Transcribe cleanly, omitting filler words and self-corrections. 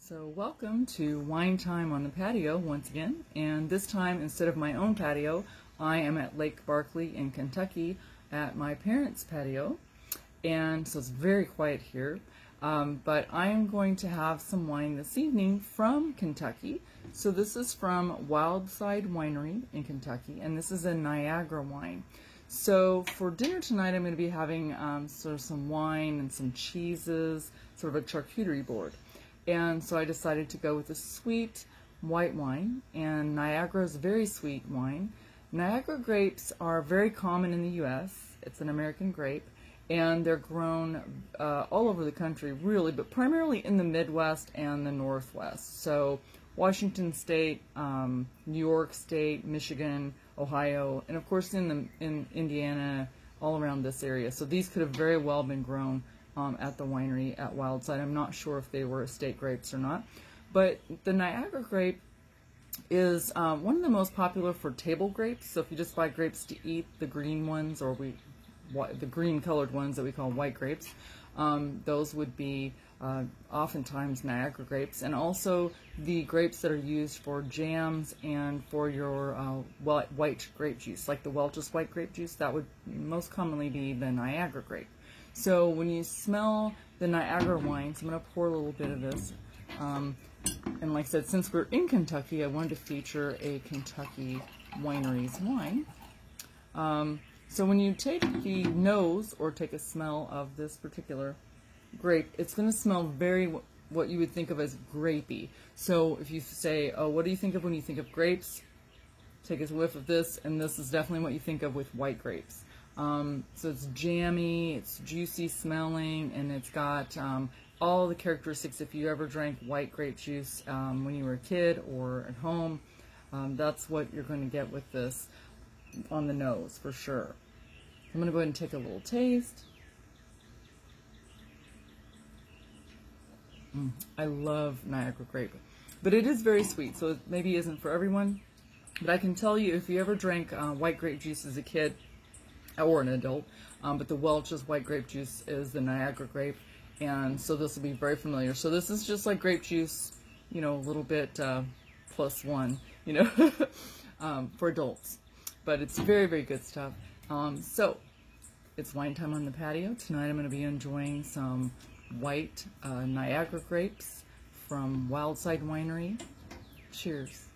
So welcome to Wine Time on the Patio once again, and this time instead of my own patio, I am at Lake Barkley in Kentucky at my parents' patio, and so it's very quiet here, but I am going to have some wine this evening from Kentucky. So this is from Wildside Winery in Kentucky, and this is a Niagara wine. So for dinner tonight I'm going to be having sort of some wine and some cheeses, sort of a charcuterie board. And so I decided to go with a sweet white wine, and Niagara is a very sweet wine. Niagara grapes are very common in the U.S. It's an American grape, and they're grown all over the country, really, but primarily in the Midwest and the Northwest. So Washington State, New York State, Michigan, Ohio, and of course in Indiana, all around this area. So these could have very well been grown at the winery at Wildside. I'm not sure if they were estate grapes or not, but the Niagara grape is one of the most popular for table grapes. So if you just buy grapes to eat, the green ones, or the green colored ones that we call white grapes, those would be oftentimes Niagara grapes, and also the grapes that are used for jams and for your white grape juice, like the Welch's white grape juice. That would most commonly be the Niagara grape. So when you smell the Niagara wines, I'm going to pour a little bit of this. And like I said, since we're in Kentucky, I wanted to feature a Kentucky winery's wine. So when you take the nose or take a smell of this particular grape, it's going to smell very what you would think of as grapey. So if you say, oh, what do you think of when you think of grapes? Take a whiff of this, and this is definitely what you think of with white grapes. So it's jammy, it's juicy smelling, and it's got all the characteristics if you ever drank white grape juice when you were a kid or at home. That's what you're going to get with this on the nose for sure. I'm going to go ahead and take a little taste. I love Niagara grape, but it is very sweet, so it maybe isn't for everyone. But I can tell you, if you ever drank white grape juice as a kid, or an adult, but the Welch's white grape juice is the Niagara grape, and so this will be very familiar. So this is just like grape juice, you know, a little bit plus one, you know, for adults, but it's very, very good stuff. So it's wine time on the patio. Tonight I'm going to be enjoying some white Niagara grapes from Wildside Winery. Cheers.